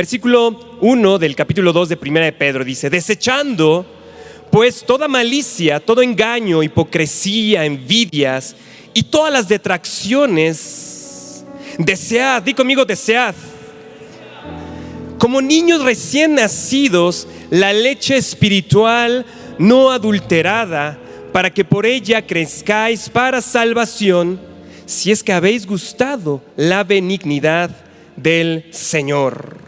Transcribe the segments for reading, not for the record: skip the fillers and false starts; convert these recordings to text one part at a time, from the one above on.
Versículo 1 del capítulo 2 de Primera de Pedro dice: desechando pues toda malicia, todo engaño, hipocresía, envidias y todas las detracciones, desead, di conmigo, desead, como niños recién nacidos, la leche espiritual no adulterada, para que por ella crezcáis para salvación, si es que habéis gustado la benignidad del Señor.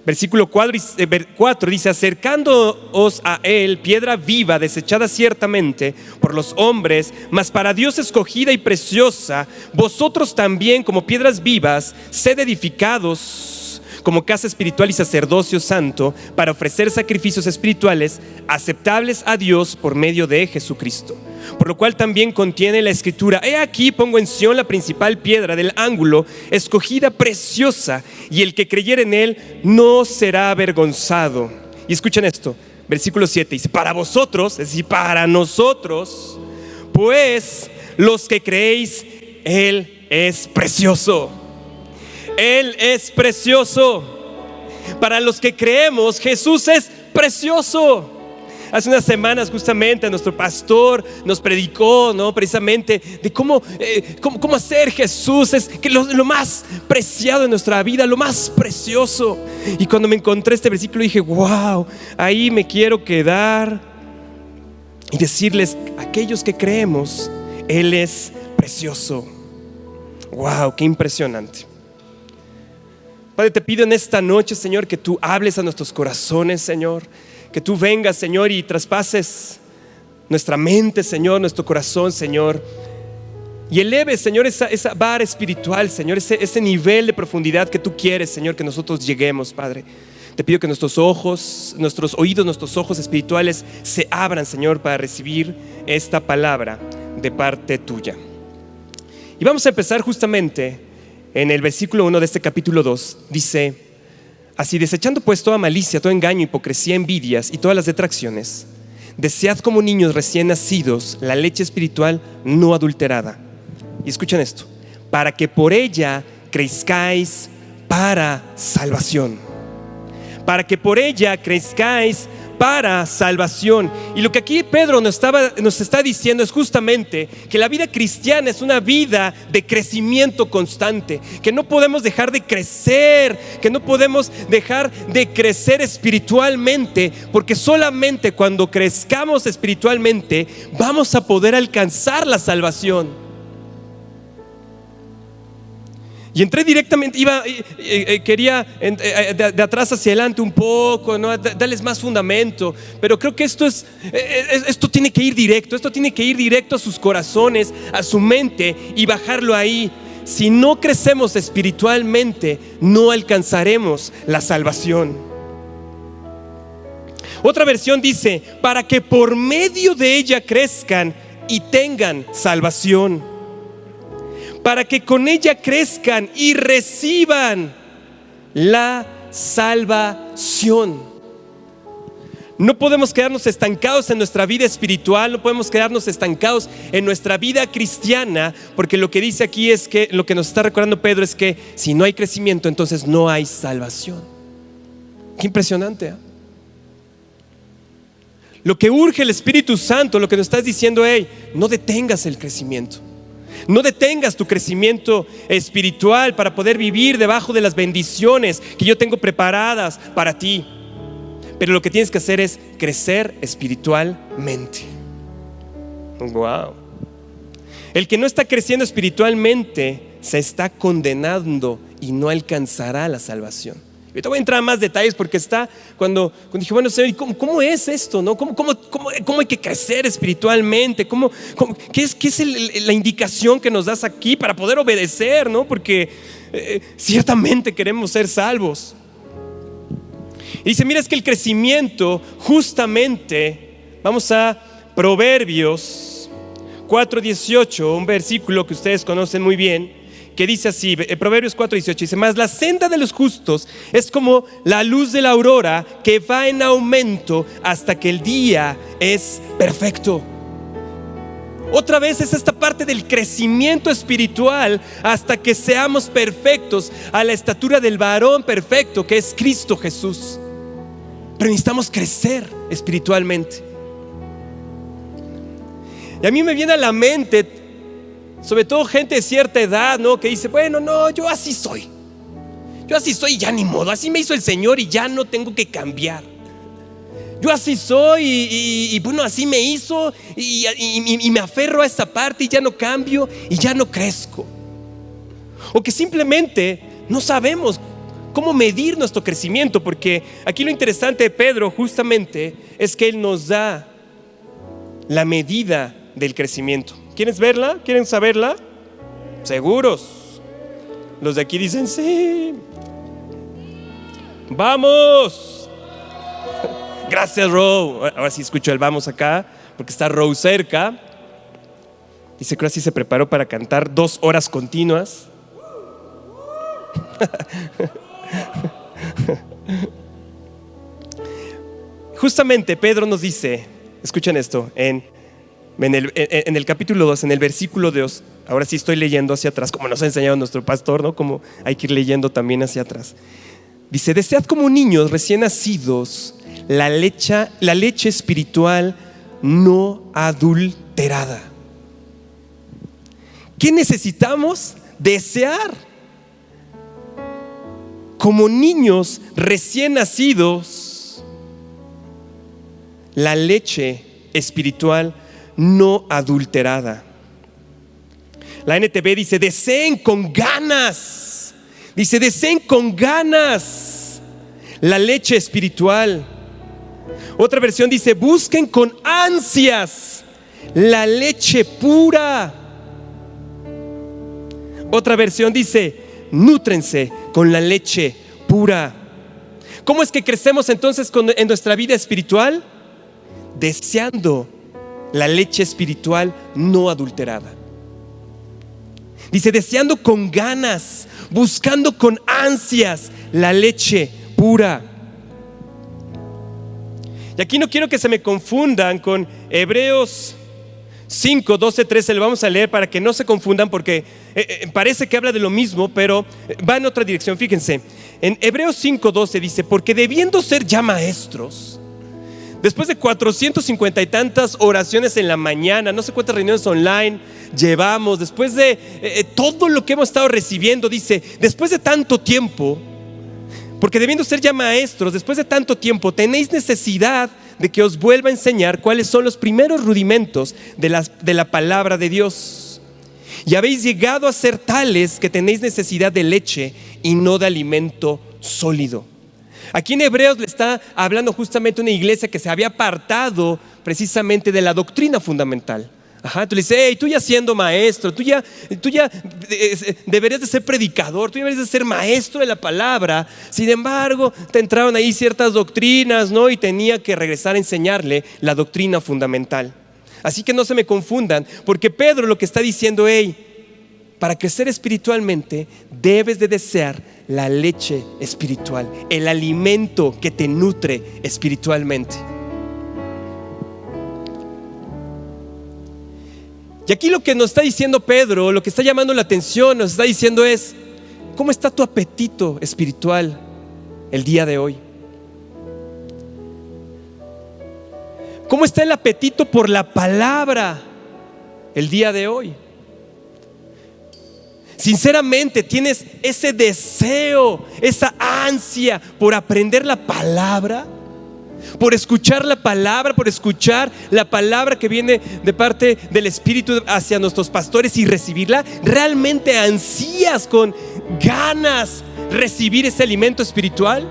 Versículo 4 dice: acercándoos a él, piedra viva, desechada ciertamente por los hombres, mas para Dios escogida y preciosa, vosotros también como piedras vivas, sed edificados como casa espiritual y sacerdocio santo, para ofrecer sacrificios espirituales aceptables a Dios por medio de Jesucristo. Por lo cual también contiene la escritura: he aquí pongo en Sión la principal piedra del ángulo, escogida, preciosa, y el que creyere en él no será avergonzado. Y escuchen esto, versículo 7 dice: para vosotros, es decir, para nosotros, pues los que creéis, él es precioso. Él es precioso. Para los que creemos, Jesús es precioso. Hace unas semanas justamente nuestro pastor nos predicó, ¿no?, precisamente de cómo hacer Jesús es que lo más preciado de nuestra vida, lo más precioso. Y cuando me encontré este versículo dije: wow, ahí me quiero quedar y decirles: aquellos que creemos, Él es precioso. Wow, qué impresionante. Padre, te pido en esta noche, Señor, que tú hables a nuestros corazones, Señor. Que tú vengas, Señor, y traspases nuestra mente, Señor, nuestro corazón, Señor. Y eleves, Señor, esa vara espiritual, Señor, ese nivel de profundidad que tú quieres, Señor, que nosotros lleguemos, Padre. Te pido que nuestros ojos, nuestros oídos, nuestros ojos espirituales se abran, Señor, para recibir esta palabra de parte tuya. Y vamos a empezar justamente en el versículo 1 de este capítulo 2. Dice así: desechando pues toda malicia, todo engaño, hipocresía, envidias y todas las detracciones, desead como niños recién nacidos la leche espiritual no adulterada. Y escuchen esto: para que por ella crezcáis para salvación. Para que por ella crezcáis para salvación. Y lo que aquí Pedro nos está diciendo es justamente que la vida cristiana es una vida de crecimiento constante, que no podemos dejar de crecer, que no podemos dejar de crecer espiritualmente, porque solamente cuando crezcamos espiritualmente vamos a poder alcanzar la salvación. Y entré directamente, quería de atrás hacia adelante un poco, ¿no?, darles más fundamento, pero creo que esto tiene que ir directo a sus corazones, a su mente, y bajarlo ahí. Si no crecemos espiritualmente, no alcanzaremos la salvación. Otra versión dice: para que por medio de ella crezcan y tengan salvación. Para que con ella crezcan y reciban la salvación. No podemos quedarnos estancados en nuestra vida espiritual, no podemos quedarnos estancados en nuestra vida cristiana, porque lo que dice aquí es que, lo que nos está recordando Pedro es que si no hay crecimiento, entonces no hay salvación. Qué impresionante, ¿eh? Lo que urge el Espíritu Santo, lo que nos estás diciendo: hey, no detengas el crecimiento. No detengas tu crecimiento espiritual para poder vivir debajo de las bendiciones que yo tengo preparadas para ti. Pero lo que tienes que hacer es crecer espiritualmente. Wow. El que no está creciendo espiritualmente se está condenando y no alcanzará la salvación. Ahorita voy a entrar en más detalles, porque está cuando dije: bueno, Señor, ¿cómo es esto, no? ¿Cómo hay que crecer espiritualmente? ¿Qué es la indicación que nos das aquí para poder obedecer, no? Porque ciertamente queremos ser salvos. Y dice: mira, es que el crecimiento justamente, vamos a Proverbios 4:18, un versículo que ustedes conocen muy bien, que dice así, Proverbios 4:18, dice: mas la senda de los justos es como la luz de la aurora, que va en aumento hasta que el día es perfecto. Otra vez es esta parte del crecimiento espiritual hasta que seamos perfectos a la estatura del varón perfecto que es Cristo Jesús. Pero necesitamos crecer espiritualmente. Y a mí me viene a la mente, sobre todo gente de cierta edad, ¿no? Que dice, bueno, no, yo así soy y ya ni modo, así me hizo el Señor y ya no tengo que cambiar. Yo así soy y bueno, así me hizo y me aferro a esta parte y ya no cambio y ya no crezco. O que simplemente no sabemos cómo medir nuestro crecimiento, porque aquí lo interesante de Pedro justamente es que él nos da la medida del crecimiento. ¿Quieres verla? ¿Quieren saberla? ¿Seguros? Los de aquí dicen sí. ¡Vamos! Gracias, Ro. Ahora sí escucho el vamos acá, porque está Ro cerca. Dice que ahora sí se preparó para cantar 2 horas continuas. Justamente Pedro nos dice, escuchen esto, en el capítulo 2, en el versículo 2. Ahora sí estoy leyendo hacia atrás, como nos ha enseñado nuestro pastor, ¿no? Como hay que ir leyendo también hacia atrás. Dice, desead como niños recién nacidos la leche espiritual no adulterada. ¿Qué necesitamos? Desear como niños recién nacidos la leche espiritual no adulterada. La NTV dice, deseen con ganas. Dice, deseen con ganas la leche espiritual. Otra versión dice, busquen con ansias la leche pura. Otra versión dice, nútrense con la leche pura. ¿Cómo es que crecemos entonces en nuestra vida espiritual? Deseando la leche espiritual no adulterada. Dice, deseando con ganas, buscando con ansias la leche pura. Y aquí no quiero que se me confundan con Hebreos 5, 12, 13. Lo vamos a leer para que no se confundan, porque parece que habla de lo mismo, pero va en otra dirección. Fíjense, en Hebreos 5, 12 dice, porque debiendo ser ya maestros, después de 450 y tantas oraciones en la mañana, no sé cuántas reuniones online llevamos, después de todo lo que hemos estado recibiendo, dice, después de tanto tiempo, porque debiendo ser ya maestros, después de tanto tiempo, tenéis necesidad de que os vuelva a enseñar cuáles son los primeros rudimentos de la palabra de Dios. Y habéis llegado a ser tales que tenéis necesidad de leche y no de alimento sólido. Aquí en Hebreos le está hablando justamente una iglesia que se había apartado precisamente de la doctrina fundamental. Tú le dices, hey, tú ya siendo maestro, tú ya deberías de ser predicador, tú deberías de ser maestro de la palabra. Sin embargo, te entraron ahí ciertas doctrinas, ¿no? Y tenía que regresar a enseñarle la doctrina fundamental. Así que no se me confundan, porque Pedro lo que está diciendo, hey, para crecer espiritualmente debes de desear la leche espiritual, el alimento que te nutre espiritualmente. Y aquí lo que nos está diciendo Pedro, lo que está llamando la atención, nos está diciendo es, ¿cómo está tu apetito espiritual el día de hoy? ¿Cómo está el apetito por la palabra el día de hoy? Sinceramente, ¿tienes ese deseo, esa ansia por aprender la palabra? Por escuchar la palabra, por escuchar la palabra que viene de parte del Espíritu hacia nuestros pastores y recibirla. ¿Realmente ansías con ganas recibir ese alimento espiritual?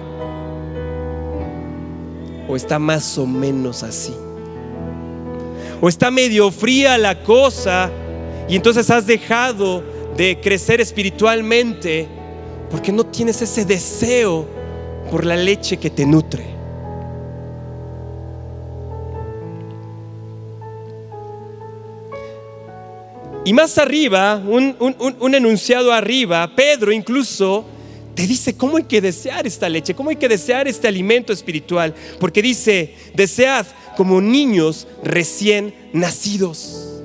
¿O está más o menos así? ¿O está medio fría la cosa y entonces has dejado de crecer espiritualmente porque no tienes ese deseo por la leche que te nutre? Y más arriba, un enunciado arriba, Pedro incluso te dice cómo hay que desear esta leche, cómo hay que desear este alimento espiritual. Porque dice, desead como niños recién nacidos.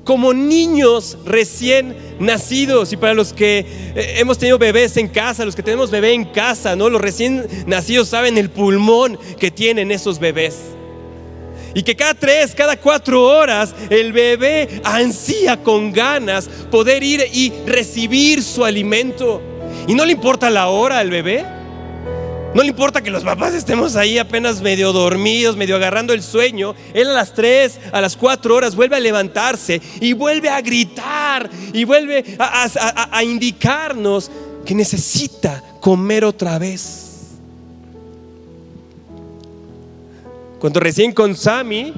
como niños recién nacidos. Y para los que hemos tenido bebés en casa, los que tenemos bebé en casa, ¿no? Los recién nacidos saben el pulmón que tienen esos bebés. Y que cada 3, cada 4 horas el bebé ansía con ganas poder ir y recibir su alimento. Y no le importa la hora al bebé. No le importa que los papás estemos ahí apenas medio dormidos, medio agarrando el sueño. Él a las 3, a las 4 horas vuelve a levantarse y vuelve a gritar y vuelve a indicarnos que necesita comer otra vez. Cuando recién con Sammy,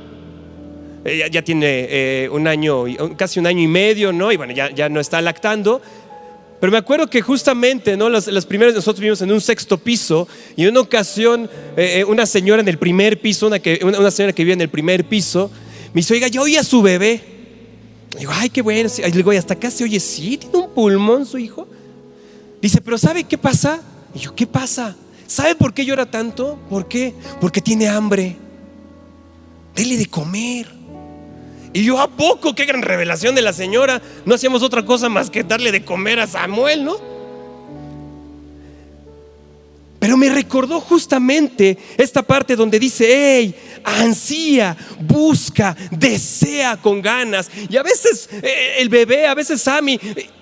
ya tiene un año, casi un año y medio, ¿no? Y bueno, ya no está lactando. Pero me acuerdo que justamente, ¿no? Las primeras, nosotros vivimos en un 6º piso. Y en una ocasión, una señora en el primer piso, una señora que vive en el primer piso, me dice: oiga, yo oí a su bebé. Y digo: ay, qué bueno. Y le digo: ¿y hasta acá se oye? Sí, tiene un pulmón su hijo. Dice: pero ¿sabe qué pasa? Y yo: ¿qué pasa? ¿Sabe por qué llora tanto? ¿Por qué? Porque tiene hambre. Dele de comer. Y yo: ¿a poco? Qué gran revelación de la señora. No hacíamos otra cosa más que darle de comer a Samuel, ¿no? Pero me recordó justamente esta parte donde dice: hey, ansía, busca, desea con ganas. Y a veces el bebé, a veces Sammy,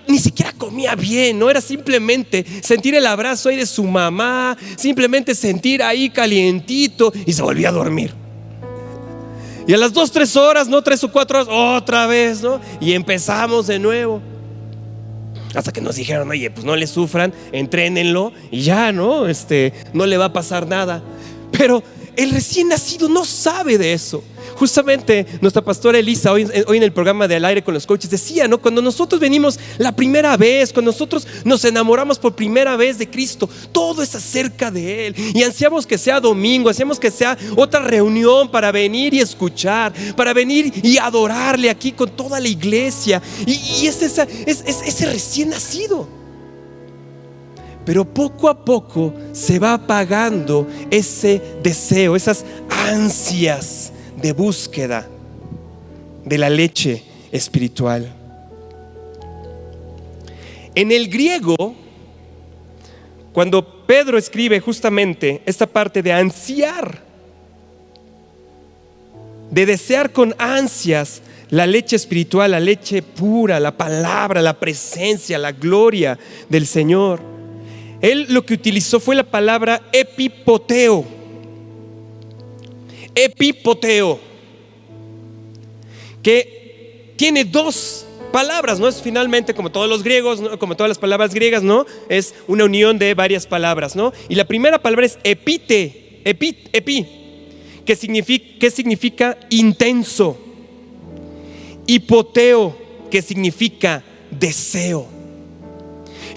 ni siquiera comía bien, no era simplemente sentir el abrazo ahí de su mamá, simplemente sentir ahí calientito, y se volvía a dormir. Y a las 2, 3 horas, ¿no? 3 o 4 horas, otra vez, ¿no? Y empezamos de nuevo. Hasta que nos dijeron: oye, pues no le sufran, entrénenlo y ya, ¿no? No le va a pasar nada. Pero el recién nacido no sabe de eso. Justamente nuestra pastora Elisa hoy en el programa de Al Aire con los Coaches decía, ¿no? Cuando nosotros venimos la primera vez, cuando nosotros nos enamoramos por primera vez de Cristo, todo es acerca de Él. Y ansiamos que sea domingo, ansiamos que sea otra reunión para venir y escuchar, para venir y adorarle aquí con toda la iglesia. Y es ese recién nacido. Pero poco a poco se va apagando ese deseo, esas ansias de búsqueda de la leche espiritual. En el griego, cuando Pedro escribe justamente esta parte de ansiar, de desear con ansias la leche espiritual, la leche pura, la palabra, la presencia, la gloria del Señor, él lo que utilizó fue la palabra epipoteo. Epipoteo, que tiene 2 palabras, ¿no? Es finalmente, como todos los griegos, ¿no? Como todas las palabras griegas, ¿no? Es una unión de varias palabras, ¿no? Y la primera palabra es epi, que significa intenso. Hipoteo, que significa deseo.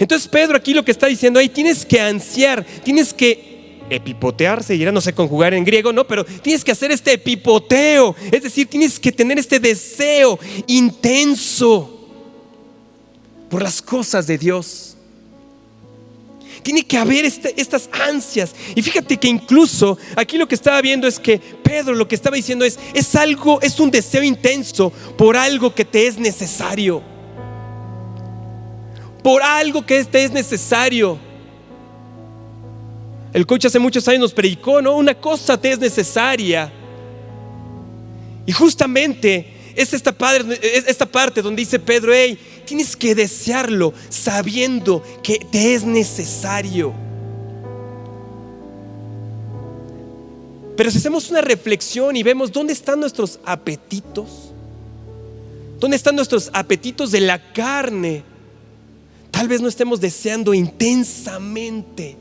Entonces Pedro aquí lo que está diciendo: ahí tienes que ansiar, tienes que epipotearse, ya no sé conjugar en griego, ¿no? Pero tienes que hacer este epipoteo, es decir, tienes que tener este deseo intenso por las cosas de Dios. Tiene que haber estas ansias. Y fíjate que incluso aquí lo que estaba viendo es que Pedro lo que estaba diciendo es un deseo intenso por algo que te es necesario. Por algo que te es necesario. El coach hace muchos años nos predicó, ¿no? Una cosa te es necesaria. Y justamente es esta parte donde dice Pedro: hey, tienes que desearlo sabiendo que te es necesario. Pero si hacemos una reflexión y vemos dónde están nuestros apetitos, dónde están nuestros apetitos de la carne, tal vez no estemos deseando intensamente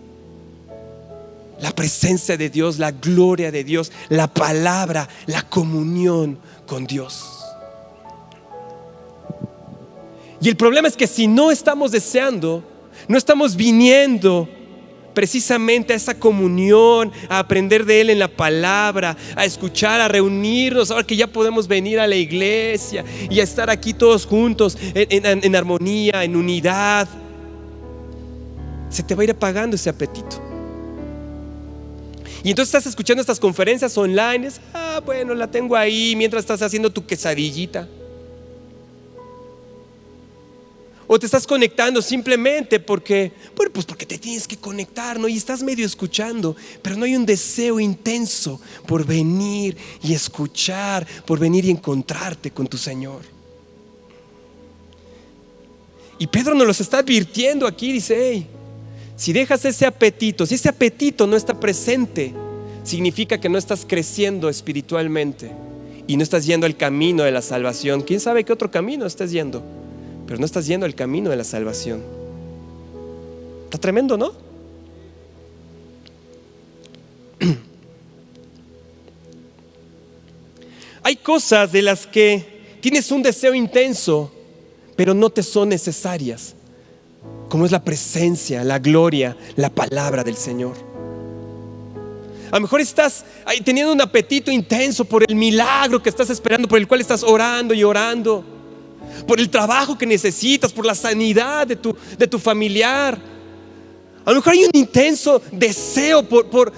la presencia de Dios, la gloria de Dios, la palabra, la comunión con Dios. Y el problema es que si no estamos deseando, no estamos viniendo precisamente a esa comunión, a aprender de Él en la palabra, a escuchar, a reunirnos, ahora que ya podemos venir a la iglesia y a estar aquí todos juntos en armonía, en unidad, se te va a ir apagando ese apetito. Y entonces estás escuchando estas conferencias online, bueno, la tengo ahí mientras estás haciendo tu quesadillita. O te estás conectando simplemente porque te tienes que conectar, ¿no? Y estás medio escuchando, pero no hay un deseo intenso por venir y escuchar, por venir y encontrarte con tu Señor. Y Pedro nos los está advirtiendo aquí, dice: hey, si dejas ese apetito, si ese apetito no está presente, significa que no estás creciendo espiritualmente y no estás yendo al camino de la salvación. ¿Quién sabe qué otro camino estás yendo? Pero no estás yendo al camino de la salvación. Está tremendo, ¿no? Hay cosas de las que tienes un deseo intenso, pero no te son necesarias, como es la presencia, la gloria, la palabra del Señor. A lo mejor estás ahí teniendo un apetito intenso por el milagro que estás esperando, por el cual estás orando y orando, por el trabajo que necesitas, por la sanidad de tu familiar. A lo mejor hay un intenso deseo por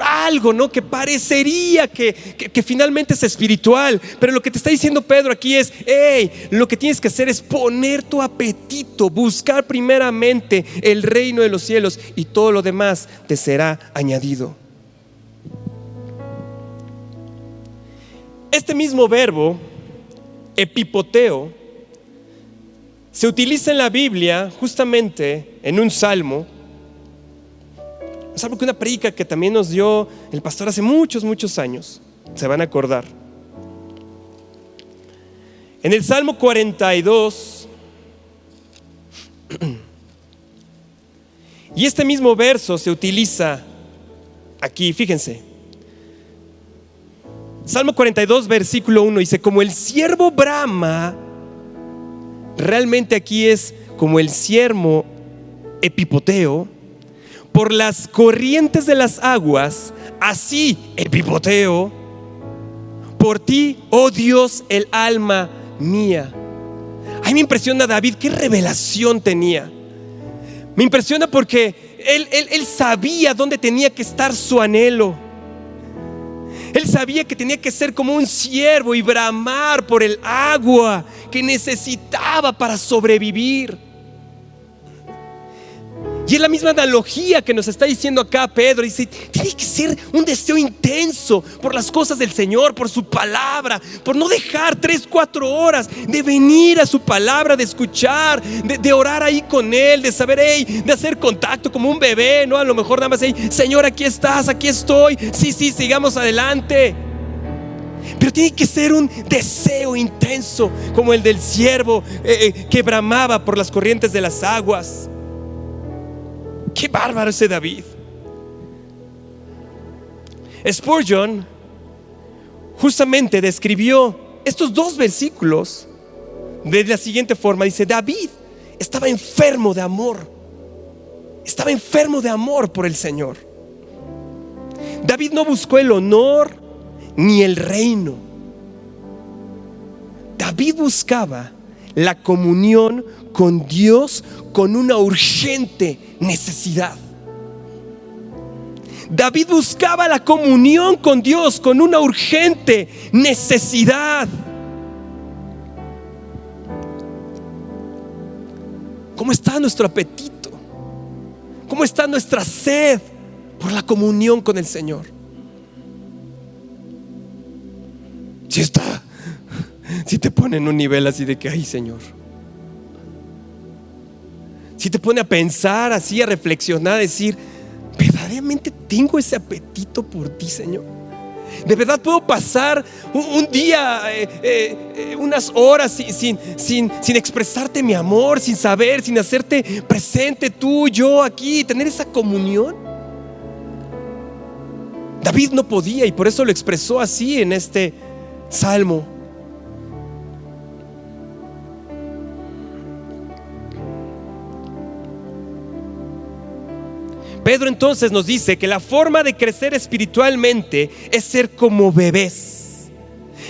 algo, ¿no? Que parecería que finalmente es espiritual. Pero lo que te está diciendo Pedro aquí es: hey, lo que tienes que hacer es poner tu apetito, buscar primeramente el reino de los cielos, y todo lo demás te será añadido. Este mismo verbo, epipoteo, se utiliza en la Biblia justamente en un salmo. Un salmo que una predica que también nos dio el pastor hace muchos años. Se van a acordar. En el Salmo 42. Y este mismo verso se utiliza aquí, fíjense. Salmo 42, versículo 1 dice: como el ciervo brama. Realmente aquí es como el ciervo epipoteo por las corrientes de las aguas, así epipoteo por ti, oh Dios, el alma mía. Ay, me impresiona David, qué revelación tenía. Me impresiona porque él sabía dónde tenía que estar su anhelo. Él sabía que tenía que ser como un ciervo y bramar por el agua que necesitaba para sobrevivir. Y es la misma analogía que nos está diciendo acá Pedro. Dice: tiene que ser un deseo intenso por las cosas del Señor, por su palabra, por no dejar 3-4 horas de venir a su palabra, de escuchar, de orar ahí con Él, de saber, de hacer contacto como un bebé, ¿no? A lo mejor nada más Señor, aquí estás, aquí estoy. Sí, sigamos adelante. Pero tiene que ser un deseo intenso, como el del ciervo que bramaba por las corrientes de las aguas. Qué bárbaro ese David. Spurgeon justamente describió estos 2 versículos de la siguiente forma. Dice: David estaba enfermo de amor. Estaba enfermo de amor por el Señor. David no buscó el honor ni el reino. David buscaba la comunión con Dios con una urgente necesidad. David buscaba la comunión con Dios con una urgente necesidad. ¿Cómo está nuestro apetito? ¿Cómo está nuestra sed por la comunión con el Señor? Si te pone en un nivel así de que: ay, Señor. Si te pone a pensar así, a reflexionar, a decir: ¿verdaderamente tengo ese apetito por ti, Señor? ¿De verdad puedo pasar un día, unas horas sin expresarte mi amor, sin saber, sin hacerte presente tú, yo aquí, tener esa comunión? David no podía, y por eso lo expresó así en este salmo. Pedro entonces nos dice que la forma de crecer espiritualmente es ser como bebés.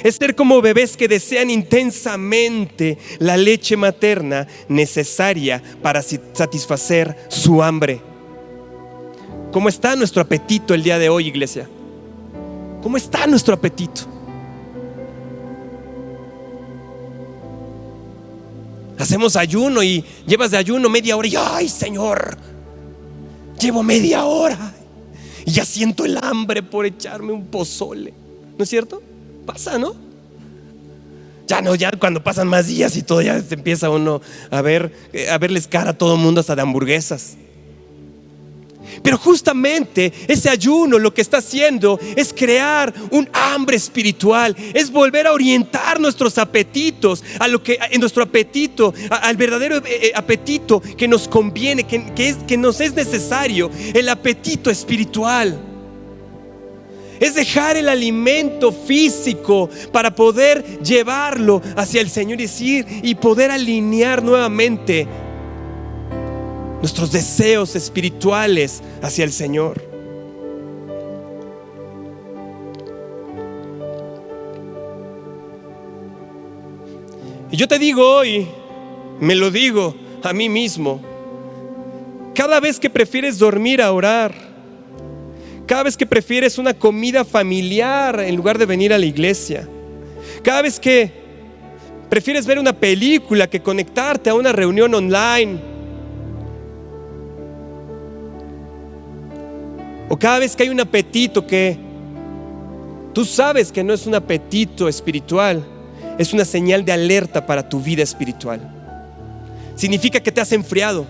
Es ser como bebés que desean intensamente la leche materna necesaria para satisfacer su hambre. ¿Cómo está nuestro apetito el día de hoy, iglesia? ¿Cómo está nuestro apetito? Hacemos ayuno y llevas de ayuno media hora y ay, Señor, llevo media hora y ya siento el hambre por echarme un pozole. ¿No es cierto? Pasa, ¿no? Ya no, ya cuando pasan más días y todo, ya se empieza uno a verles cara a todo el mundo, hasta de hamburguesas. Pero justamente ese ayuno lo que está haciendo es crear un hambre espiritual, es volver a orientar nuestros apetitos a lo que en nuestro apetito, al verdadero apetito que nos conviene, que nos es necesario, el apetito espiritual. Es dejar el alimento físico para poder llevarlo hacia el Señor y poder alinear nuevamente nuestros deseos espirituales hacia el Señor. Y yo te digo hoy, me lo digo a mí mismo, cada vez que prefieres dormir a orar, cada vez que prefieres una comida familiar en lugar de venir a la iglesia, cada vez que prefieres ver una película que conectarte a una reunión online, o cada vez que hay un apetito que tú sabes que no es un apetito espiritual, es una señal de alerta para tu vida espiritual. Significa que te has enfriado.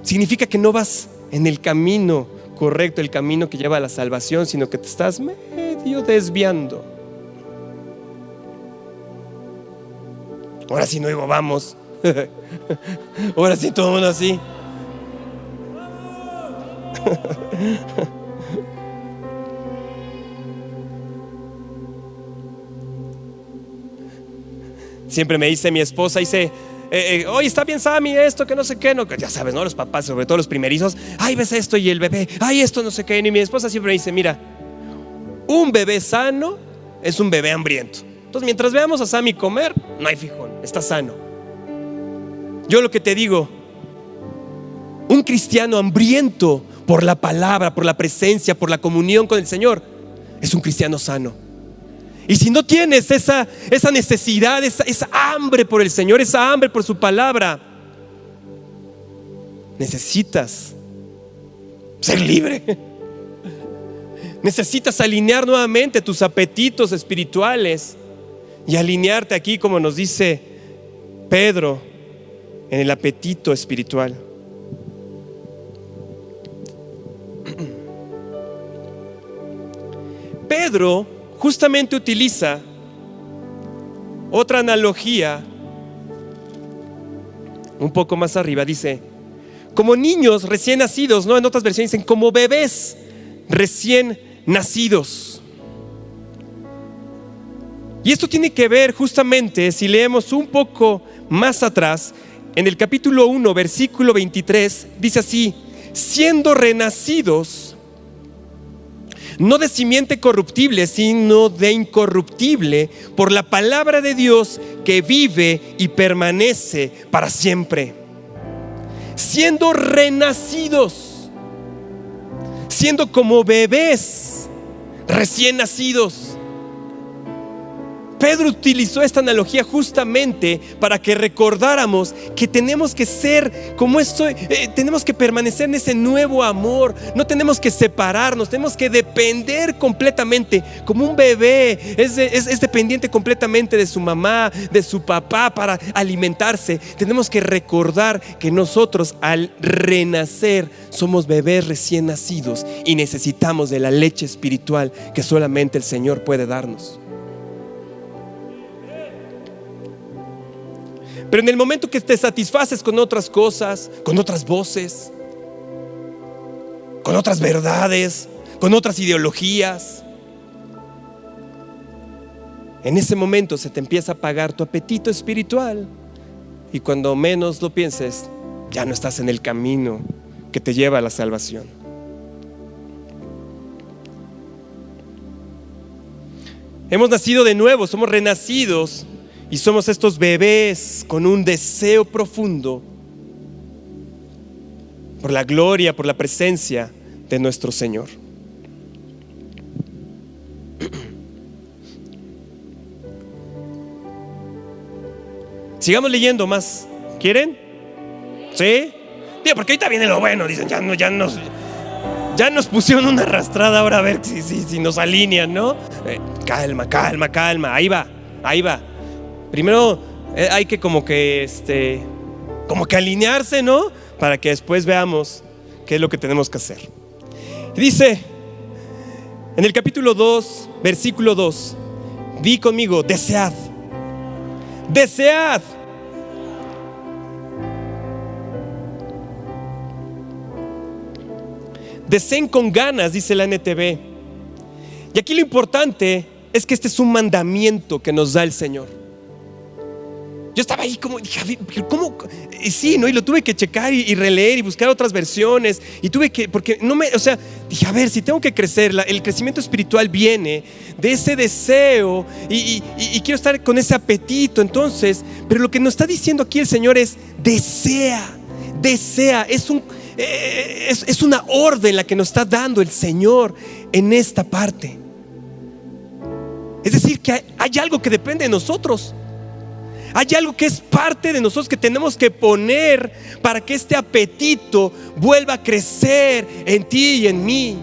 Significa que no vas en el camino correcto, el camino que lleva a la salvación, sino que te estás medio desviando. Ahora sí, luego vamos. Ahora sí, todo el mundo así. Siempre me dice mi esposa, dice, oye, está bien, Sammy, esto que no sé qué, no, ya sabes, ¿no? Los papás, sobre todo los primerizos, ay, ves esto, y el bebé, ay, esto no sé qué. Y mi esposa siempre me dice, mira, un bebé sano es un bebé hambriento. Entonces, mientras veamos a Sammy comer, no hay fijón, está sano. Yo lo que te digo, un cristiano hambriento por la palabra, por la presencia, por la comunión con el Señor, es un cristiano sano. Y si no tienes esa necesidad, esa hambre por el Señor, esa hambre por su palabra, necesitas ser libre. Necesitas alinear nuevamente tus apetitos espirituales y alinearte aquí, como nos dice Pedro, en el apetito espiritual. Pedro justamente utiliza otra analogía un poco más arriba. Dice, como niños recién nacidos, ¿no? En otras versiones dicen, como bebés recién nacidos. Y esto tiene que ver justamente, si leemos un poco más atrás, en el capítulo 1, versículo 23, dice así, siendo renacidos, no de simiente corruptible, sino de incorruptible, por la palabra de Dios que vive y permanece para siempre. Siendo renacidos, siendo como bebés recién nacidos. Pedro utilizó esta analogía justamente para que recordáramos que tenemos que ser como esto, tenemos que permanecer en ese nuevo amor, no tenemos que separarnos, tenemos que depender completamente, como un bebé es dependiente completamente de su mamá, de su papá para alimentarse. Tenemos que recordar que nosotros al renacer somos bebés recién nacidos y necesitamos de la leche espiritual que solamente el Señor puede darnos. Pero en el momento que te satisfaces con otras cosas, con otras voces, con otras verdades, con otras ideologías, en ese momento se te empieza a apagar tu apetito espiritual. Y cuando menos lo pienses, ya no estás en el camino que te lleva a la salvación. Hemos nacido de nuevo, somos renacidos. Y somos estos bebés con un deseo profundo por la gloria, por la presencia de nuestro Señor. Sigamos leyendo más. ¿Quieren? ¿Sí? Digo, porque ahorita viene lo bueno. Dicen, ya nos pusieron una arrastrada. Ahora a ver si nos alinean, ¿no? Calma. Ahí va. Primero hay que como que alinearse, ¿no? Para que después veamos qué es lo que tenemos que hacer. Dice en el capítulo 2, versículo 2, di conmigo, desead. Deseen con ganas, dice la NTV. Y aquí lo importante es que este es un mandamiento que nos da el Señor. Yo estaba ahí como, dije, ¿cómo? Y sí, ¿no? Y lo tuve que checar y releer y buscar otras versiones. Y tuve que, porque dije, a ver, si tengo que crecer, el crecimiento espiritual viene de ese deseo y quiero estar con ese apetito. Entonces, pero lo que nos está diciendo aquí el Señor es, desea. Es una orden la que nos está dando el Señor en esta parte. Es decir, que hay algo que depende de nosotros. Hay algo que es parte de nosotros que tenemos que poner para que este apetito vuelva a crecer en ti y en mí.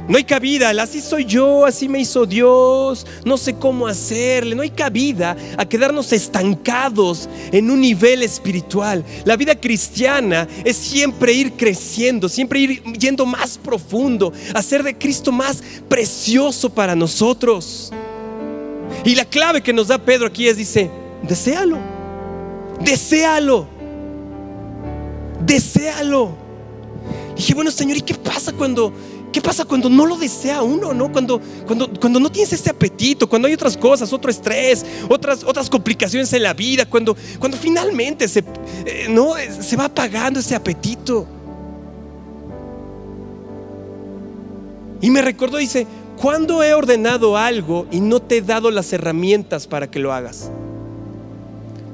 No hay cabida, así soy yo, así me hizo Dios, no sé cómo hacerle. No hay cabida a quedarnos estancados en un nivel espiritual. La vida cristiana es siempre ir creciendo, siempre ir yendo más profundo, hacer de Cristo más precioso para nosotros. Y la clave que nos da Pedro aquí dice, deséalo. Dije, bueno, Señor, ¿y qué pasa cuando no lo desea uno, ¿no? Cuando no tienes ese apetito, cuando hay otras cosas, otro estrés, otras complicaciones en la vida, cuando finalmente se va apagando ese apetito. Y me recordó, dice, ¿cuándo he ordenado algo y no te he dado las herramientas para que lo hagas?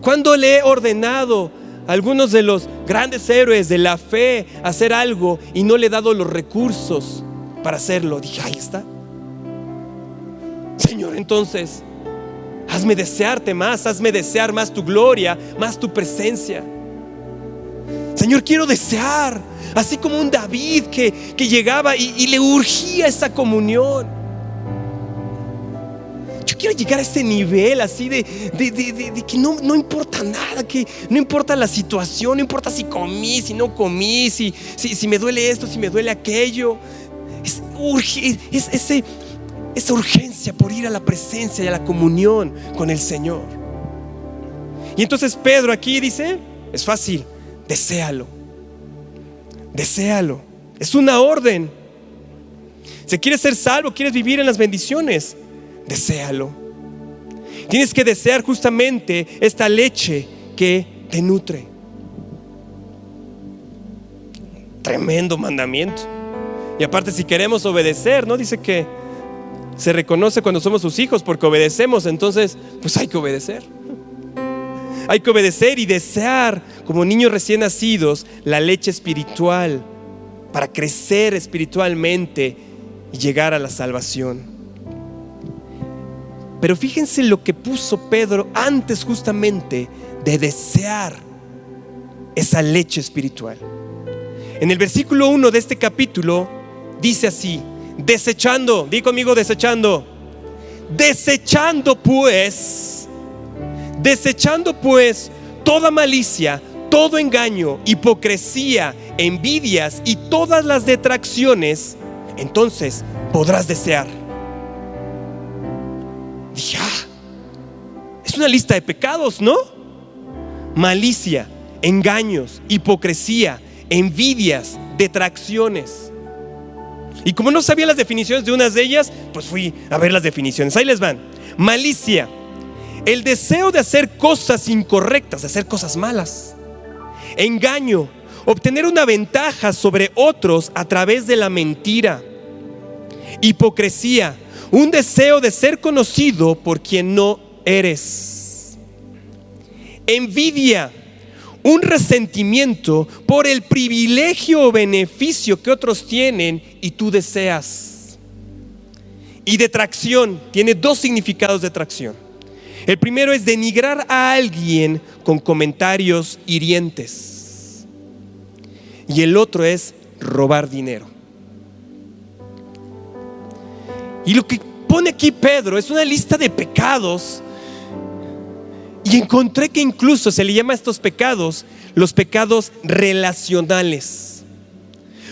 ¿Cuándo le he ordenado a algunos de los grandes héroes de la fe hacer algo y no le he dado los recursos para hacerlo? Dije, ahí está. Señor, entonces hazme desearte más, hazme desear más tu gloria, más tu presencia. Señor, quiero desear, así como un David que llegaba y le urgía esa comunión. Yo quiero llegar a ese nivel así de que no importa nada, que no importa la situación, no importa si comí, si no comí, si me duele esto, si me duele aquello. Esa urgencia por ir a la presencia y a la comunión con el Señor. Y entonces Pedro aquí dice, es fácil, deséalo. Es una orden. Si quieres ser salvo, quieres vivir en las bendiciones, deséalo. Tienes que desear justamente esta leche que te nutre. Tremendo mandamiento. Y aparte, si queremos obedecer, ¿no? Dice que se reconoce cuando somos sus hijos porque obedecemos. Entonces, pues hay que obedecer. Hay que obedecer y desear como niños recién nacidos la leche espiritual para crecer espiritualmente y llegar a la salvación. Pero fíjense lo que puso Pedro antes justamente de desear esa leche espiritual. En el versículo 1 de este capítulo dice así, desechando, di conmigo, desechando pues toda malicia, todo engaño, hipocresía, envidias y todas las detracciones, entonces podrás desear. Dije, es una lista de pecados, ¿no? Malicia, engaños, hipocresía, envidias, detracciones. Y como no sabía las definiciones de unas de ellas, pues fui a ver las definiciones. Ahí les van. Malicia, el deseo de hacer cosas incorrectas, de hacer cosas malas. Engaño, obtener una ventaja sobre otros a través de la mentira. Hipocresía, un deseo de ser conocido por quien no eres. Envidia, un resentimiento por el privilegio o beneficio que otros tienen y tú deseas. Y detracción tiene dos significados de detracción. El primero es denigrar a alguien con comentarios hirientes. Y el otro es robar dinero. Y lo que pone aquí Pedro es una lista de pecados. Y encontré que incluso se le llama a estos pecados los pecados relacionales.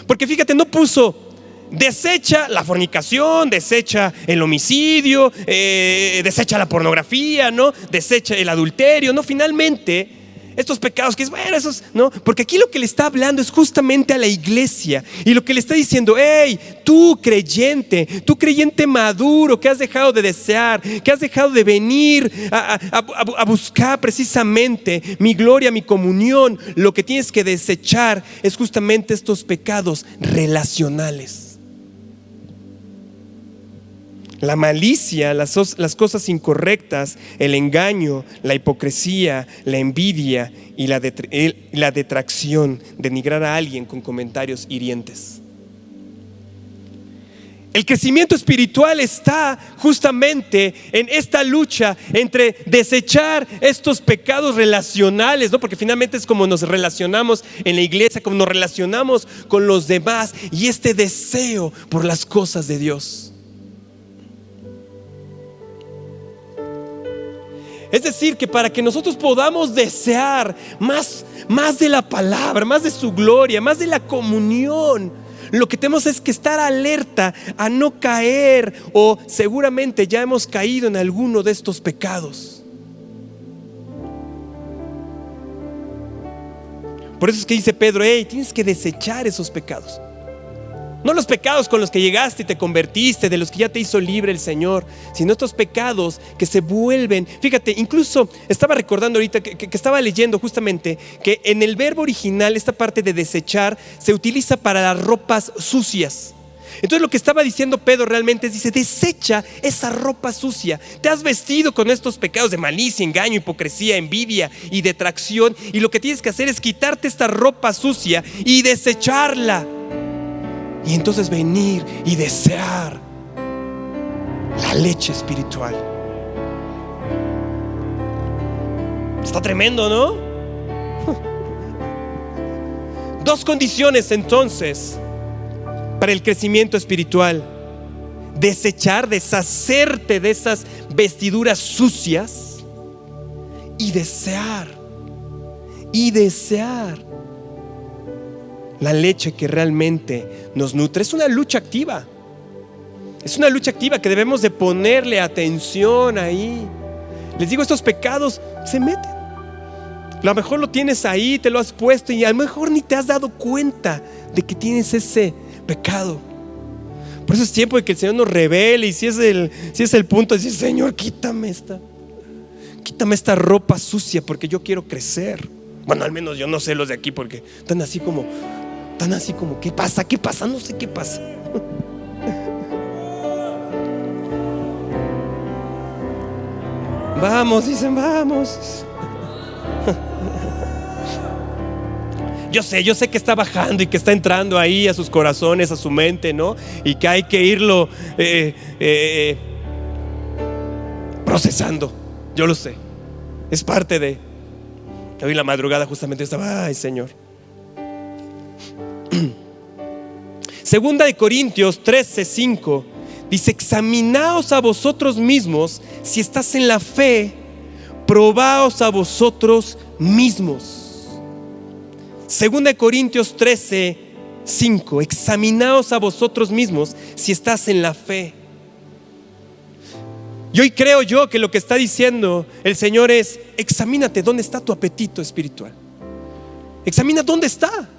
Porque fíjate, no puso desecha la fornicación, desecha el homicidio, desecha la pornografía, ¿no? Desecha el adulterio, ¿no? Finalmente, estos pecados que es bueno, esos, ¿no? Porque aquí lo que le está hablando es justamente a la iglesia. Y lo que le está diciendo: hey, tú creyente maduro, que has dejado de desear, que has dejado de venir a buscar precisamente mi gloria, mi comunión, lo que tienes que desechar es justamente estos pecados relacionales. La malicia, las cosas incorrectas, el engaño, la hipocresía, la envidia y la detracción, denigrar a alguien con comentarios hirientes. El crecimiento espiritual está justamente en esta lucha entre desechar estos pecados relacionales, ¿no? Porque finalmente es como nos relacionamos en la iglesia, como nos relacionamos con los demás, y este deseo por las cosas de Dios. Es decir, que para que nosotros podamos desear más de la palabra, más de su gloria, más de la comunión, lo que tenemos es que estar alerta a no caer, o seguramente ya hemos caído en alguno de estos pecados. Por eso es que dice Pedro: hey, tienes que desechar esos pecados. No los pecados con los que llegaste y te convertiste, de los que ya te hizo libre el Señor, sino estos pecados que se vuelven. Fíjate, incluso estaba recordando ahorita que estaba leyendo justamente que en el verbo original esta parte de desechar se utiliza para las ropas sucias. Entonces lo que estaba diciendo Pedro realmente es, dice: desecha esa ropa sucia. Te has vestido con estos pecados de malicia, engaño, hipocresía, envidia y detracción, y lo que tienes que hacer es quitarte esta ropa sucia y desecharla. Y entonces venir y desear la leche espiritual. Está tremendo, ¿no? Dos condiciones entonces para el crecimiento espiritual: desechar, deshacerte de esas vestiduras sucias, y desear la leche que realmente nos nutre. Es una lucha activa. Es una lucha activa que debemos de ponerle atención ahí. Les digo, estos pecados se meten. A lo mejor lo tienes ahí, te lo has puesto, y a lo mejor ni te has dado cuenta de que tienes ese pecado. Por eso es tiempo de que el Señor nos revele. Y si es el punto de decir: Señor, quítame esta ropa sucia, porque yo quiero crecer. Bueno, al menos yo no sé los de aquí, porque están así como ¿qué pasa? No sé qué pasa. Vamos, dicen, vamos. Yo sé que está bajando y que está entrando ahí a sus corazones, a su mente, ¿no? Y que hay que irlo procesando. Yo lo sé. Es parte de. Hoy en la madrugada justamente estaba: ay, Señor. Segunda de Corintios 13:5 dice: examinaos a vosotros mismos si estás en la fe, probaos a vosotros mismos. Segunda de Corintios 13:5: examinaos a vosotros mismos si estás en la fe. Y hoy creo yo que lo que está diciendo el Señor es: examínate dónde está tu apetito espiritual. Examina dónde está.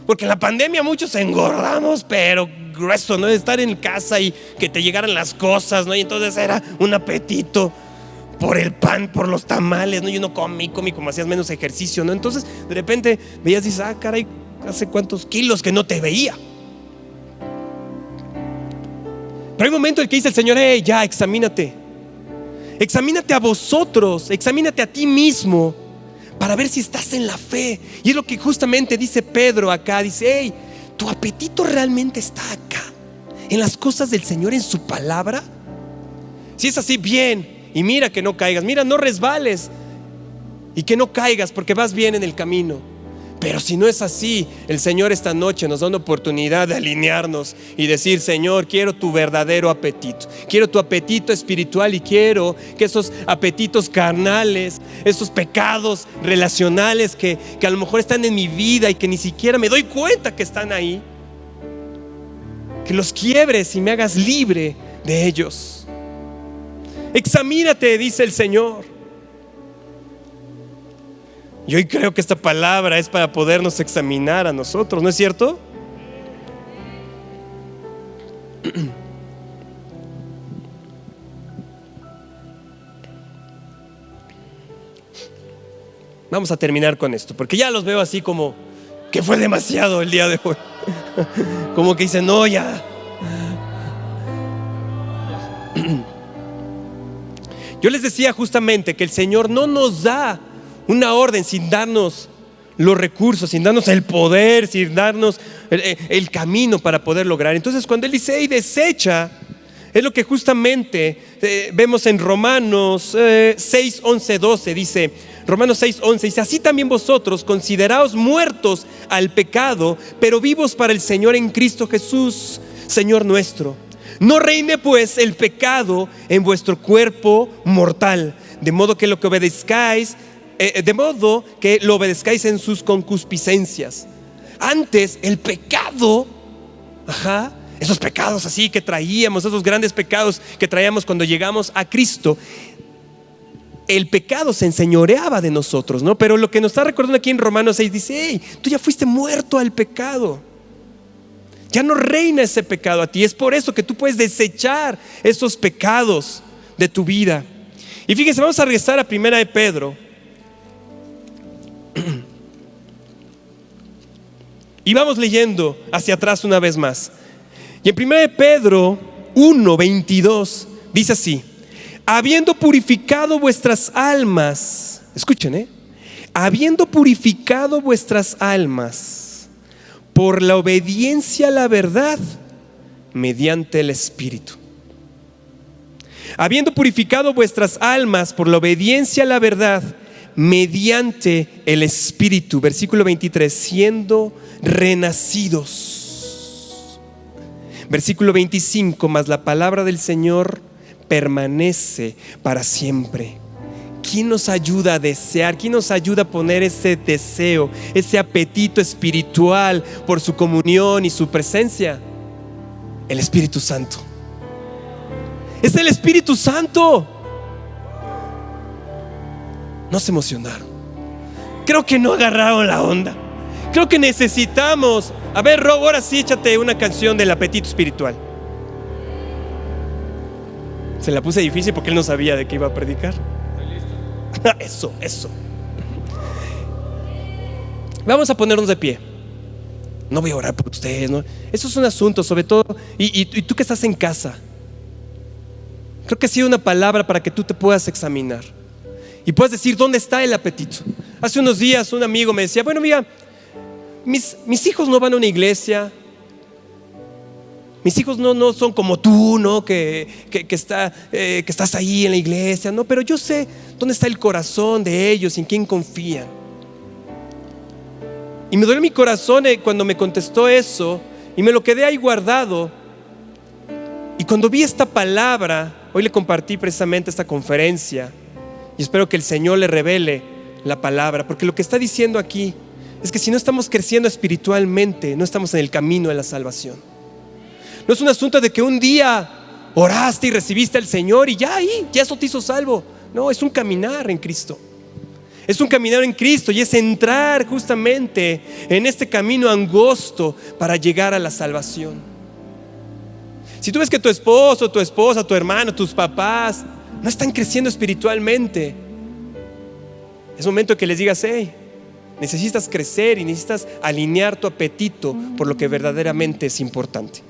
Porque en la pandemia muchos engordamos, pero grueso, ¿no? De estar en casa y que te llegaran las cosas, ¿no? Y entonces era un apetito por el pan, por los tamales, ¿no? Y uno comí como hacías menos ejercicio, ¿no? Entonces de repente veías y dices: ah, caray, hace cuántos kilos que no te veía. Pero hay un momento en el que dice el Señor: hey, ya, examínate a vosotros, examínate a ti mismo, para ver si estás en la fe. Y es lo que justamente dice Pedro acá. Dice: hey, ¿tu apetito realmente está acá, en las cosas del Señor, en su palabra? Si es así, bien. Y mira que no caigas, mira, no resbales, y que no caigas, porque vas bien en el camino. Pero si no es así, el Señor esta noche nos da una oportunidad de alinearnos y decir: Señor, quiero tu verdadero apetito, quiero tu apetito espiritual, y quiero que esos apetitos carnales, esos pecados relacionales que a lo mejor están en mi vida y que ni siquiera me doy cuenta que están ahí, que los quiebres y me hagas libre de ellos. Examínate, dice el Señor. Y hoy creo que esta palabra es para podernos examinar a nosotros, ¿no es cierto? Vamos a terminar con esto, porque ya los veo así como que fue demasiado el día de hoy. Como que dicen: no, ya. Yo les decía justamente que el Señor no nos da una orden sin darnos los recursos, sin darnos el poder, sin darnos el camino para poder lograr. Entonces, cuando Él dice: hey, desecha, es lo que justamente vemos en Romanos 6, 11, 12. Dice, Romanos 6, 11, dice: así también vosotros consideraos muertos al pecado, pero vivos para el Señor en Cristo Jesús, Señor nuestro. No reine pues el pecado en vuestro cuerpo mortal, de modo que lo obedezcáis en sus concupiscencias. Antes el pecado, esos pecados así que traíamos, esos grandes pecados que traíamos cuando llegamos a Cristo, el pecado se enseñoreaba de nosotros, ¿no? Pero lo que nos está recordando aquí en Romanos 6 dice: hey, tú ya fuiste muerto al pecado. Ya no reina ese pecado a ti. Es por eso que tú puedes desechar esos pecados de tu vida. Y fíjense, vamos a regresar a 1 de Pedro. Y vamos leyendo hacia atrás una vez más. Y en 1 de Pedro 1, 22 dice así: habiendo purificado vuestras almas, escuchen, habiendo purificado vuestras almas por la obediencia a la verdad mediante el Espíritu. Habiendo purificado vuestras almas por la obediencia a la verdad mediante el Espíritu. Versículo 23, siendo renacidos. Versículo 25, mas la palabra del Señor permanece para siempre. ¿Quién nos ayuda a desear? ¿Quién nos ayuda a poner ese deseo, ese apetito espiritual por su comunión y su presencia? El Espíritu Santo. Es el Espíritu Santo. No se emocionaron. Creo que no agarraron la onda. Creo que necesitamos. A ver, Rob, ahora sí échate una canción del apetito espiritual. Se la puse difícil porque él no sabía de qué iba a predicar. Eso. Vamos a ponernos de pie. No voy a orar por ustedes, ¿no? Eso es un asunto, sobre todo. Y tú que estás en casa, creo que ha sido una palabra para que tú te puedas examinar y puedas decir: ¿dónde está el apetito? Hace unos días un amigo me decía: bueno, mira, mis hijos no van a una iglesia. Mis hijos no son como tú, ¿no? Que estás ahí en la iglesia, ¿no? Pero yo sé dónde está el corazón de ellos, en quién confían. Y me dolió mi corazón cuando me contestó eso, y me lo quedé ahí guardado. Y cuando vi esta palabra, hoy le compartí precisamente esta conferencia, y espero que el Señor le revele la palabra, porque lo que está diciendo aquí es que si no estamos creciendo espiritualmente, no estamos en el camino de la salvación. No es un asunto de que un día oraste y recibiste al Señor y ya eso te hizo salvo. No, es un caminar en Cristo. Es un caminar en Cristo y es entrar justamente en este camino angosto para llegar a la salvación. Si tú ves que tu esposo, tu esposa, tu hermano, tus papás no están creciendo espiritualmente, es momento que les digas: hey, necesitas crecer y necesitas alinear tu apetito por lo que verdaderamente es importante.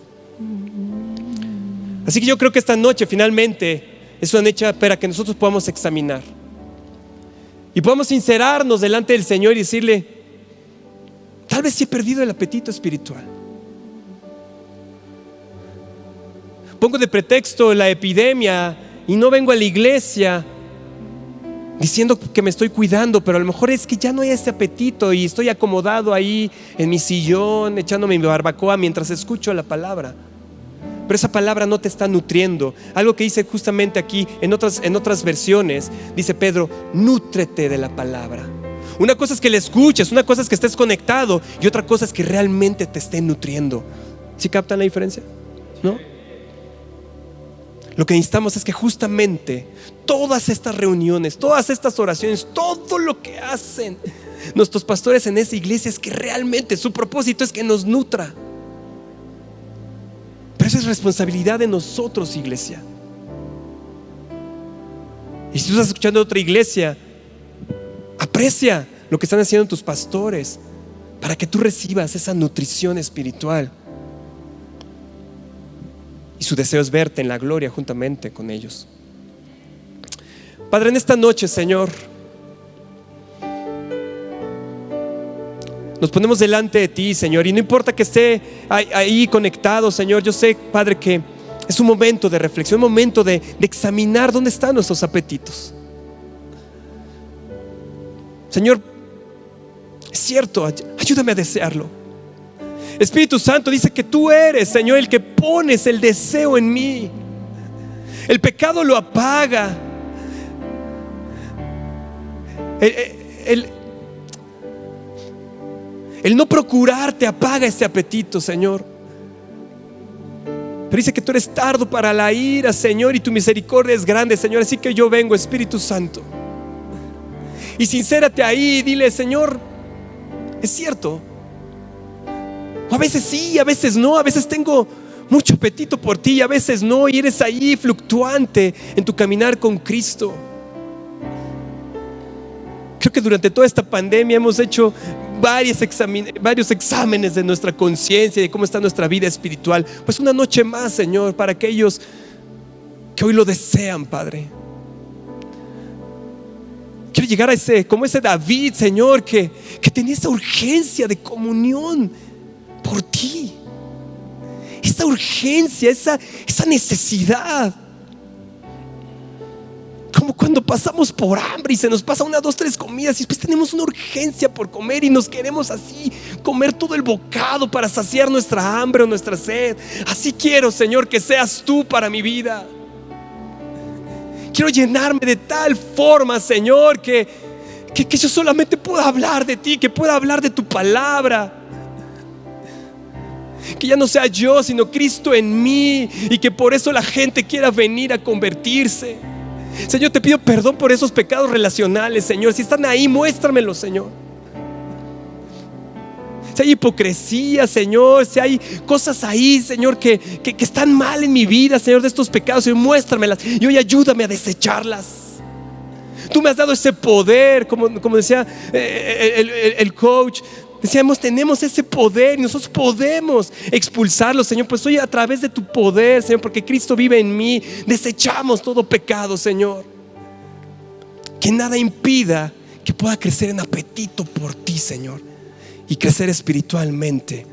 Así que yo creo que esta noche finalmente es una noche para que nosotros podamos examinar. Y podamos sincerarnos delante del Señor y decirle: tal vez sí he perdido el apetito espiritual. Pongo de pretexto la epidemia y no vengo a la iglesia diciendo que me estoy cuidando, pero a lo mejor es que ya no hay ese apetito y estoy acomodado ahí en mi sillón, echándome mi barbacoa mientras escucho la palabra. Pero esa palabra no te está nutriendo. Algo que dice justamente aquí en otras versiones, dice Pedro: nútrete de la palabra. Una cosa es que la escuches, una cosa es que estés conectado, y otra cosa es que realmente te esté nutriendo. ¿Sí captan la diferencia? ¿No? Lo que necesitamos es que justamente todas estas reuniones, todas estas oraciones, todo lo que hacen nuestros pastores en esa iglesia, es que realmente su propósito es que nos nutra. Pero esa es responsabilidad de nosotros, iglesia. Y si tú estás escuchando otra iglesia, aprecia lo que están haciendo tus pastores para que tú recibas esa nutrición espiritual. Y su deseo es verte en la gloria juntamente con ellos. Padre, en esta noche, Señor, nos ponemos delante de ti, Señor, y no importa que esté ahí conectado, Señor. Yo sé, Padre, que es un momento de reflexión, un momento de examinar dónde están nuestros apetitos. Señor, es cierto, ayúdame a desearlo. Espíritu Santo, dice que tú eres, Señor, el que pones el deseo en mí. El pecado lo apaga. El no procurarte apaga ese apetito, Señor. Pero dice que tú eres tardo para la ira, Señor, y tu misericordia es grande, Señor. Así que yo vengo, Espíritu Santo, y sincérate ahí, dile: Señor, es cierto, a veces sí, a veces no, a veces tengo mucho apetito por ti, a veces no, y eres ahí fluctuante en tu caminar con Cristo. Creo que durante toda esta pandemia hemos hecho varios exámenes de nuestra conciencia y de cómo está nuestra vida espiritual. Pues una noche más, Señor, para aquellos que hoy lo desean, Padre. Quiero llegar a como ese David, Señor, que tenía esa urgencia de comunión por ti, esa urgencia, esa necesidad. Como cuando pasamos por hambre y se nos pasa 1, 2, 3 comidas y después tenemos una urgencia por comer y nos queremos así comer todo el bocado para saciar nuestra hambre o nuestra sed. Así quiero, Señor, que seas tú para mi vida. Quiero llenarme de tal forma, Señor, que yo solamente pueda hablar de ti, que pueda hablar de tu palabra. Que ya no sea yo, sino Cristo en mí, y que por eso la gente quiera venir a convertirse. Señor, te pido perdón por esos pecados relacionales, Señor. Si están ahí, muéstramelos, Señor. Si hay hipocresía, Señor, si hay cosas ahí, Señor, que están mal en mi vida, Señor, de estos pecados, Señor, muéstramelas y hoy ayúdame a desecharlas. Tú me has dado ese poder, como decía el coach. Decíamos, tenemos ese poder y nosotros podemos expulsarlo, Señor. Pues hoy, a través de tu poder, Señor, porque Cristo vive en mí, desechamos todo pecado, Señor. Que nada impida que pueda crecer en apetito por ti, Señor, y crecer espiritualmente